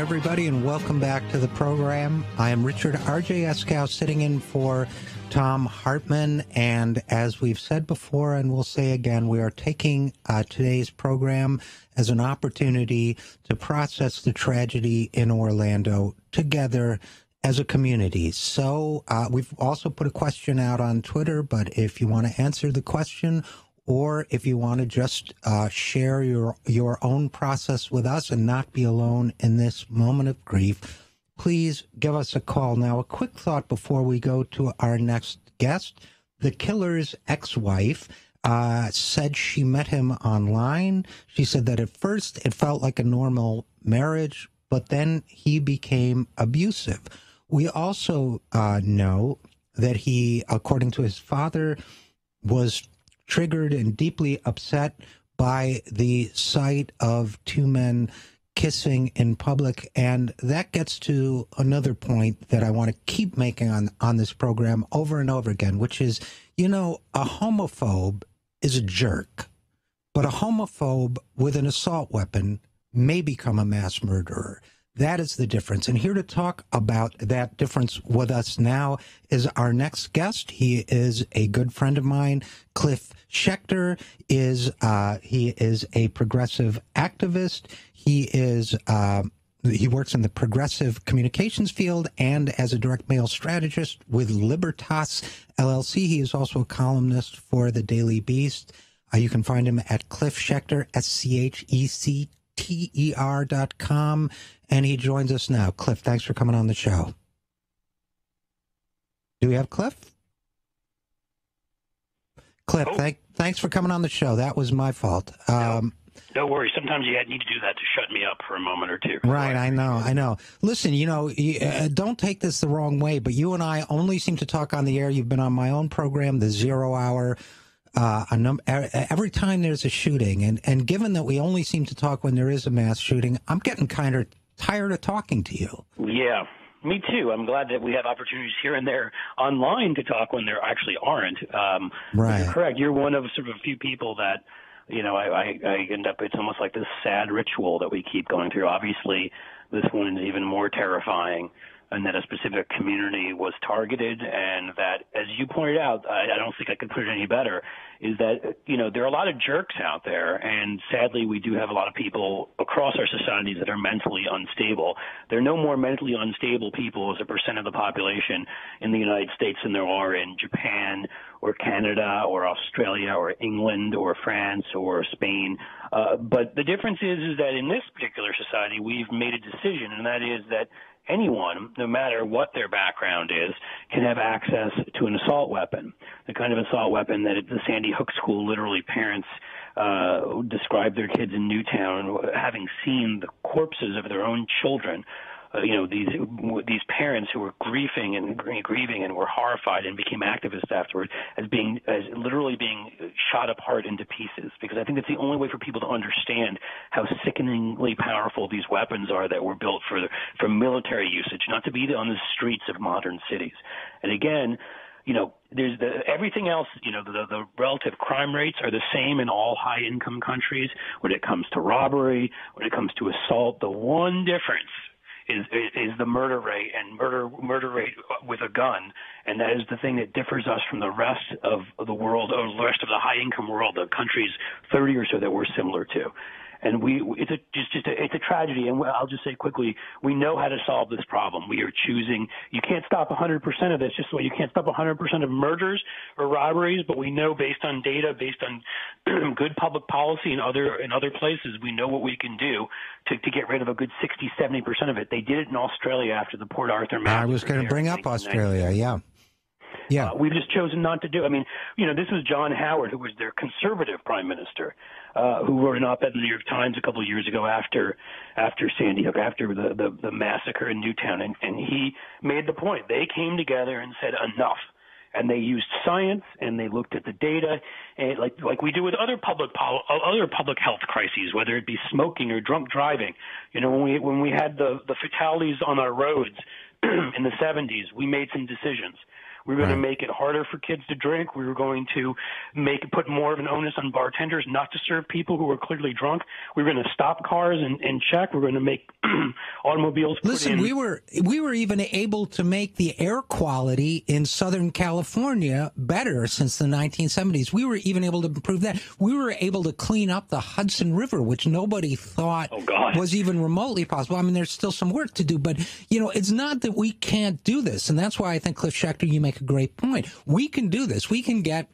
everybody, and welcome back to the program. I am Richard R.J. Eskow, sitting in for Thom Hartmann, and as we've said before and we'll say again, we are taking today's program as an opportunity to process the tragedy in Orlando together as a community. So we've also put a question out on Twitter, but if you want to answer the question, or if you want to just share your own process with us and not be alone in this moment of grief, please give us a call. Now, a quick thought before we go to our next guest. The killer's ex-wife said she met him online. She said that at first it felt like a normal marriage, but then he became abusive. We also know that he, according to his father, was triggered and deeply upset by the sight of two men kissing in public. And that gets to another point that I want to keep making on this program over and over again, which is, you know, a homophobe is a jerk, but a homophobe with an assault weapon may become a mass murderer. That is the difference. And here to talk about that difference with us now is our next guest. He is a good friend of mine. Cliff Schecter is a progressive activist. He works in the progressive communications field and as a direct mail strategist with Libertas LLC. He is also a columnist for the Daily Beast. You can find him at Cliff Schecter, SCHECTER.com. And he joins us now. Cliff, thanks for coming on the show. Do we have Cliff? Cliff, thanks for coming on the show. That was my fault. No worries. Sometimes you need to do that to shut me up for a moment or two. Right, I know. Listen, you know, don't take this the wrong way, but you and I only seem to talk on the air. You've been on my own program, the 0 Hour, every time there's a shooting. And given that we only seem to talk when there is a mass shooting, I'm getting kind of tired of talking to you. Yeah, me too. I'm glad that we have opportunities here and there online to talk when there actually aren't. Right. You're correct. You're one of sort of a few people that, you know, I end up, it's almost like this sad ritual that we keep going through. Obviously, this one is even more terrifying, and that a specific community was targeted, and that, as you pointed out, I don't think I could put it any better, is that, you know, there are a lot of jerks out there, and sadly we do have a lot of people across our societies that are mentally unstable. There are no more mentally unstable people as a percent of the population in the United States than there are in Japan or Canada or Australia or England or France or Spain. But the difference is that in this particular society, we've made a decision, and that is that anyone, no matter what their background is, can have access to an assault weapon, the kind of assault weapon that at the Sandy Hook School, literally parents describe their kids in Newtown having seen the corpses of their own children. You know, these parents who were grieving and were horrified and became activists afterward as literally being shot apart into pieces, because I think it's the only way for people to understand how sickeningly powerful these weapons are that were built for military usage, not to be on the streets of modern cities. And again, you know, there's everything else, you know, the relative crime rates are the same in all high-income countries when it comes to robbery, when it comes to assault. The one difference is the murder rate, and murder rate with a gun, and that is the thing that differs us from the rest of the world, or the rest of the high-income world, the countries 30 or so that we're similar to. And it's a tragedy. And I'll just say quickly, we know how to solve this problem. We are choosing. You can't stop 100% of this. Just like you can't stop 100% of murders or robberies, but we know based on data, based on good public policy in other places, we know what we can do to get rid of a good 60-70% of it. They did it in Australia after the Port Arthur massacre. I was going to bring up Australia. Yeah. Yeah. We've just chosen not to do. I mean, you know, this was John Howard, who was their conservative prime minister, who wrote an op-ed in the New York Times a couple of years ago after Sandy Hook, after the massacre in Newtown, and he made the point. They came together and said enough, and they used science and they looked at the data, and like we do with other public health crises, whether it be smoking or drunk driving. You know, when we had the fatalities on our roads in the 70s, we made some decisions. We were going to make it harder for kids to drink. We were going to put more of an onus on bartenders not to serve people who were clearly drunk. We were going to stop cars and check. We were going to make automobiles. Listen, we were even able to make the air quality in Southern California better since the 1970s. We were even able to improve that. We were able to clean up the Hudson River, which nobody thought was even remotely possible. I mean, there's still some work to do, but, you know, it's not that we can't do this. And that's why I think, Cliff Schecter, you make a great point. We can do this. We can get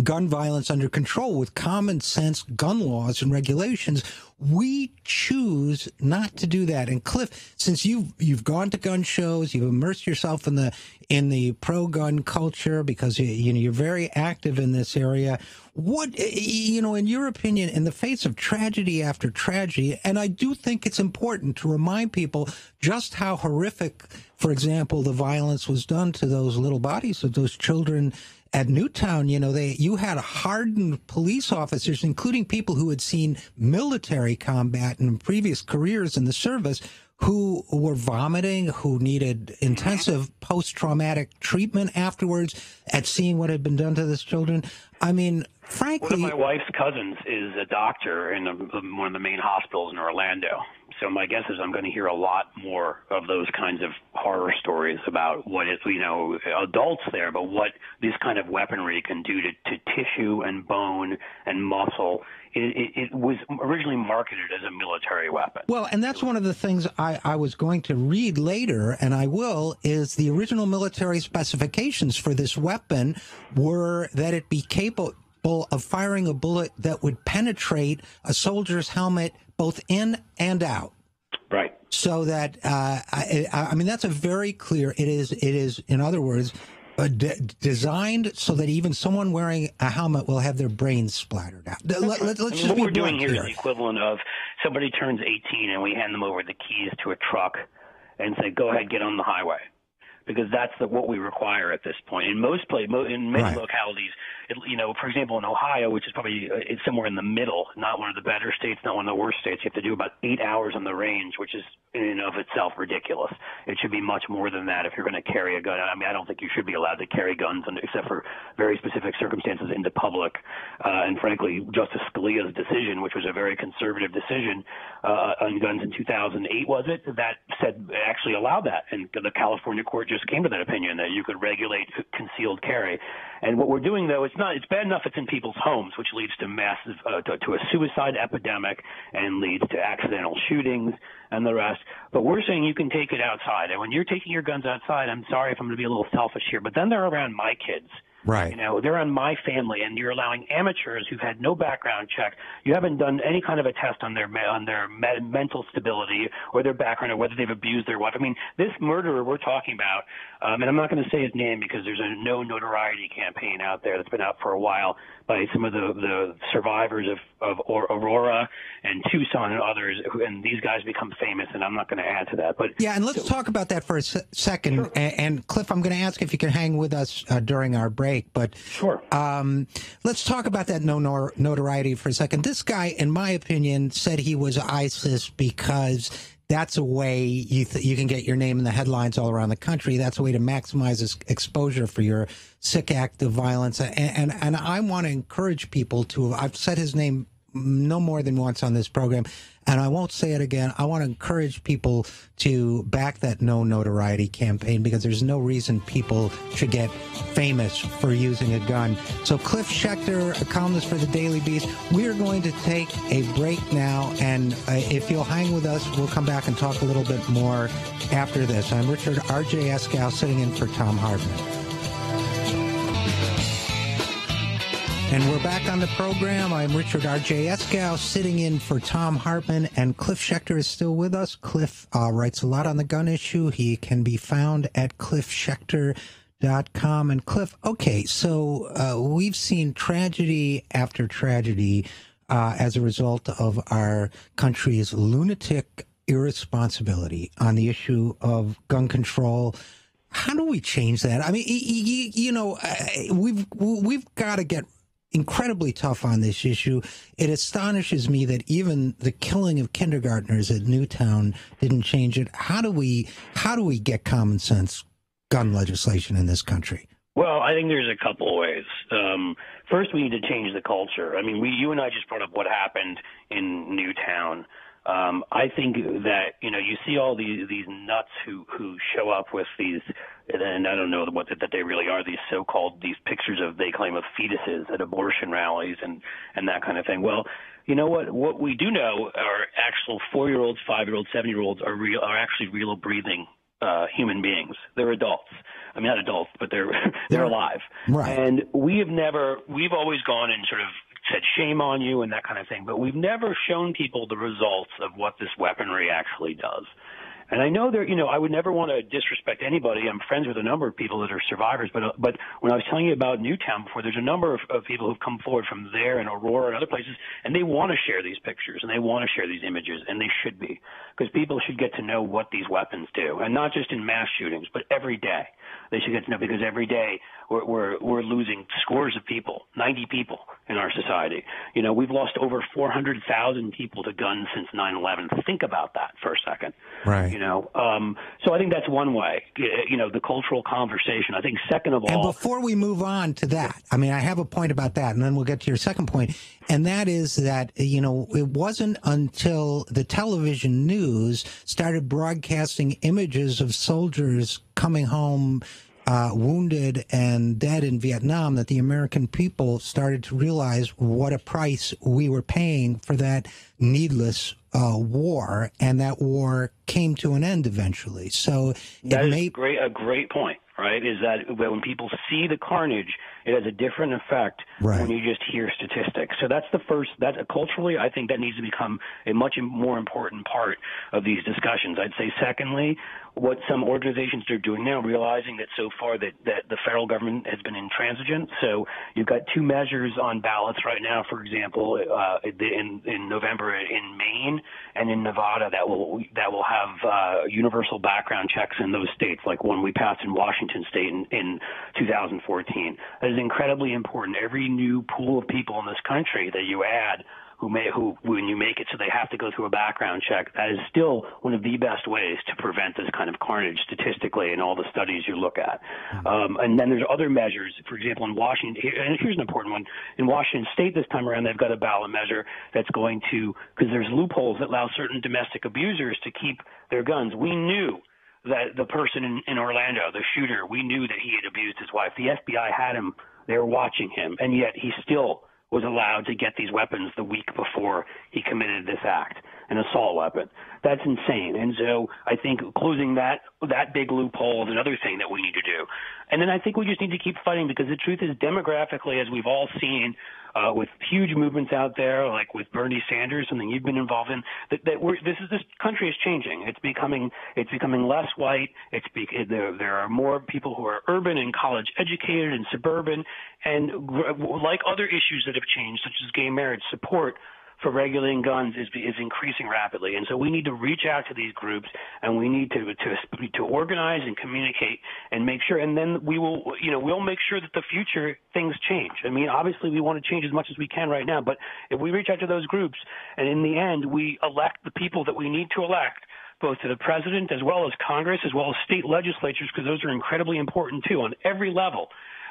gun violence under control with common sense gun laws and regulations. We choose not to do that. And Cliff, since you've gone to gun shows, you've immersed yourself in the pro-gun culture because you're very active in this area. What, in your opinion, in the face of tragedy after tragedy, and I do think it's important to remind people just how horrific, for example, the violence was done to those little bodies of those children at Newtown. You had hardened police officers, including people who had seen military combat in previous careers in the service, who were vomiting, who needed intensive post-traumatic treatment afterwards at seeing what had been done to these children. I mean, frankly, one of my wife's cousins is a doctor in one of the main hospitals in Orlando. So my guess is I'm going to hear a lot more of those kinds of horror stories about what is, adults there, but what this kind of weaponry can do to tissue and bone and muscle. It was originally marketed as a military weapon. Well, and that's one of the things I was going to read later, and I will, is the original military specifications for this weapon were that it be capable of firing a bullet that would penetrate a soldier's helmet both in and out. Right. So that, I mean, that's a very clear, it is, in other words, designed so that even someone wearing a helmet will have their brains splattered out. Let's just what we're doing here is the equivalent of somebody turns 18 and we hand them over the keys to a truck and say, go ahead, get on the highway. Because that's what we require at this point. In many localities, for example, in Ohio, which is probably it's somewhere in the middle, not one of the better states, not one of the worst states, you have to do about 8 hours on the range, which is in and of itself ridiculous. It should be much more than that if you're going to carry a gun. I mean, I don't think you should be allowed to carry guns except for very specific circumstances into public. And frankly, Justice Scalia's decision, which was a very conservative decision on guns in 2008, was it, that said actually allowed that. And the California court just came to that opinion that you could regulate concealed carry. And what we're doing, though, it's bad enough it's in people's homes, which leads to massive to a suicide epidemic and leads to accidental shootings and the rest. But we're saying you can take it outside. And when you're taking your guns outside, I'm sorry if I'm going to be a little selfish here, but then they're around my kids. Right. They're on my family, and you're allowing amateurs who've had no background check. You haven't done any kind of a test on their mental stability or their background or whether they've abused their wife. I mean, this murderer we're talking about, and I'm not going to say his name because there's a no notoriety campaign out there that's been out for a while by some of the survivors of Aurora and Tucson and others, and these guys become famous, and I'm not going to add to that. But yeah, and let's talk about that for a second. Sure. And Cliff, I'm going to ask if you can hang with us during our break. But sure. Let's talk about that notoriety for a second. This guy, in my opinion, said he was ISIS because that's a way you can get your name in the headlines all around the country. That's a way to maximize exposure for your sick act of violence. And I want to encourage people to, I've said his name no more than once on this program, and I won't say it again. I want to encourage people to back that no notoriety campaign because there's no reason people should get famous for using a gun. So Cliff Schecter, a columnist for the Daily Beast, we are going to take a break now, and if you'll hang with us, we'll come back and talk a little bit more after this. I'm Richard R.J. Eskow, sitting in for Thom Hartmann. And we're back on the program. I'm Richard R.J. Eskow, sitting in for Thom Hartmann, and Cliff Schecter is still with us. Cliff writes a lot on the gun issue. He can be found at cliffschecter.com. And Cliff, okay, so we've seen tragedy after tragedy as a result of our country's lunatic irresponsibility on the issue of gun control. How do we change that? I mean, we've got to get incredibly tough on this issue. It astonishes me that even the killing of kindergartners at Newtown didn't change it. How do we get common sense gun legislation in this country? Well, I think there's a couple of ways. First, we need to change the culture. I mean, you and I just brought up what happened in Newtown. I think that, you see all these nuts who show up with these, and I don't know that they really are, these pictures of, they claim, of fetuses at abortion rallies and that kind of thing. Well, you know what we do know are actual 4-year-olds, 5-year-olds, 7-year-olds are actually real breathing human beings. They're adults. I mean, not adults, but they're alive. Right. And we've always gone and sort of said shame on you and that kind of thing, but we've never shown people the results of what this weaponry actually does. And I know I would never want to disrespect anybody. I'm friends with a number of people that are survivors, but when I was telling you about Newtown before, there's a number of people who've come forward from there and Aurora and other places, and they want to share these pictures and they want to share these images, and they should be, because people should get to know what these weapons do, and not just in mass shootings, but every day. They should get to know, because every day we're losing scores of people, 90 people in our society. We've lost over 400,000 people to guns since 9/11. Think about that for a second. Right. So I think that's one way, the cultural conversation. I think second of all. And before we move on to that, I mean, I have a point about that, and then we'll get to your second point. And that is that, it wasn't until the television news started broadcasting images of soldiers coming home wounded and dead in Vietnam that the American people started to realize what a price we were paying for that needless war, and that war came to an end eventually. So that is a great point, right? Is that when people see the carnage, it has a different effect when you just hear statistics. So that's the first. That culturally, I think that needs to become a much more important part of these discussions. I'd say, secondly, what some organizations are doing now, realizing that so far that the federal government has been intransigent. So you've got 2 measures on ballots right now, for example, in November in Maine and in Nevada that will have universal background checks in those states, like one we passed in Washington State in 2014. That is incredibly important. Every new pool of people in this country that you add who when you make it so they have to go through a background check, that is still one of the best ways to prevent this kind of carnage statistically in all the studies you look at. And then there's other measures. For example, in Washington, and here's an important one. In Washington State this time around, they've got a ballot measure that's going to, because there's loopholes that allow certain domestic abusers to keep their guns. We knew that the person in Orlando, the shooter, we knew that he had abused his wife. The FBI had him. They were watching him, and yet he still was allowed to get these weapons the week before he committed this act, an assault weapon. That's insane. And so I think closing that big loophole is another thing that we need to do. And then I think we just need to keep fighting, because the truth is, demographically, as we've all seen, with huge movements out there, like with Bernie Sanders, something you've been involved in, this country is changing. It's becoming less white. There are more people who are urban and college educated and suburban, and like other issues that have changed, such as gay marriage, support for regulating guns is increasing rapidly. And so we need to reach out to these groups, and we need to organize and communicate and make sure, and then we'll make sure that the future things change. I mean, obviously we want to change as much as we can right now, but if we reach out to those groups and in the end we elect the people that we need to elect, both to the president as well as Congress, as well as state legislatures, because those are incredibly important too on every level,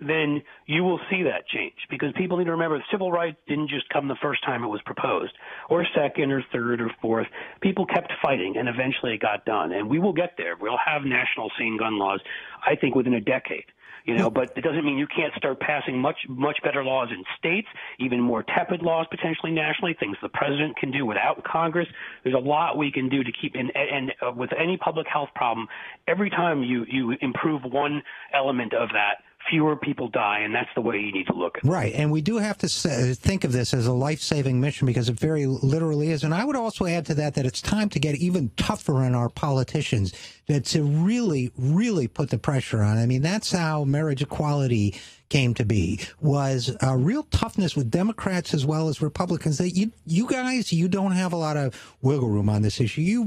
then you will see that change. Because people need to remember, civil rights didn't just come the first time it was proposed, or second or third or fourth. People kept fighting, and eventually it got done. And we will get there. We'll have national sane gun laws, I think, within a decade. But it doesn't mean you can't start passing much better laws in states, even more tepid laws potentially nationally, things the president can do without Congress. There's a lot we can do to keep, and with any public health problem, every time you improve one element of that, fewer people die, and that's the way you need to look at it. Right, and we do have to think of this as a life-saving mission, because it very literally is. And I would also add to that it's time to get even tougher on our politicians, to really, really put the pressure on. I mean, that's how marriage equality came to be was a real toughness with Democrats as well as Republicans. That you guys, you don't have a lot of wiggle room on this issue. You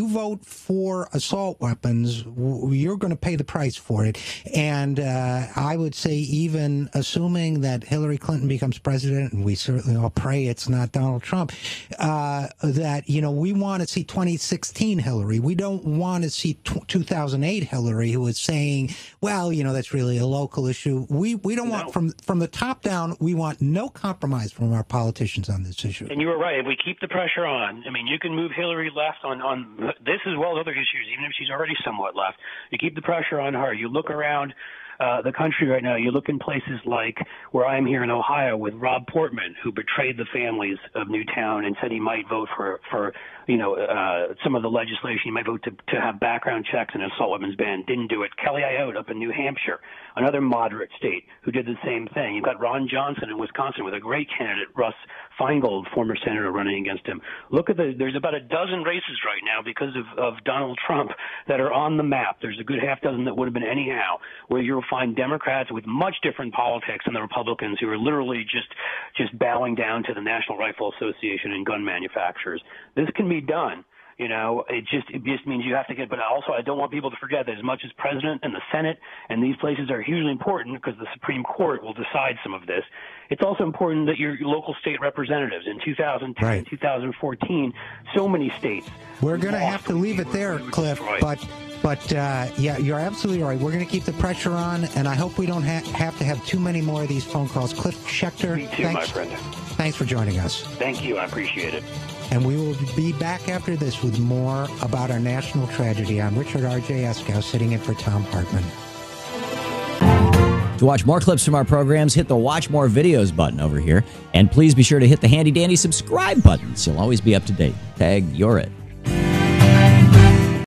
vote for assault weapons, you're going to pay the price for it. And I would say, even assuming that Hillary Clinton becomes president, and we certainly all pray it's not Donald Trump, that, you know, we want to see 2016 Hillary. We don't want to see 2008 Hillary, who is saying, well, you know, that's really a local issue. We don't want, from the top down, we want no compromise from our politicians on this issue. And you were right. If we keep the pressure on, I mean, you can move Hillary left on this as well as other issues, even if she's already somewhat left. You keep the pressure on her. You look around the country right now. You look in places like where I am here in Ohio with Rob Portman, who betrayed the families of Newtown and said he might vote for some of the legislation. He might vote to have background checks and assault weapons ban. Didn't do it. Kelly Ayotte up in New Hampshire, another moderate state, who did the same thing. You've got Ron Johnson in Wisconsin with a great candidate, Russ Feingold, former senator, running against him. Look at there's about a dozen races right now because of Donald Trump that are on the map. There's a good half dozen that would have been anyhow, where you'll find Democrats with much different politics than the Republicans, who are literally just bowing down to the National Rifle Association and gun manufacturers. This can be done. You know, it just means you have to get, but also I don't want people to forget that as much as President and the Senate and these places are hugely important because the Supreme Court will decide some of this, it's also important that your local state representatives in 2010, right, 2014, so many states. We're going to have to leave it there, Cliff, but yeah, you're absolutely right. We're going to keep the pressure on, and I hope we don't have to have too many more of these phone calls. Cliff Schecter, Me too, my friend. Thanks for joining us. Thank you. I appreciate it. And we will be back after this with more about our national tragedy. I'm Richard R.J. Eskow, sitting in for Thom Hartmann. To watch more clips from our programs, hit the Watch More Videos button over here. And please be sure to hit the handy-dandy subscribe button so you'll always be up to date. Tag, you're it.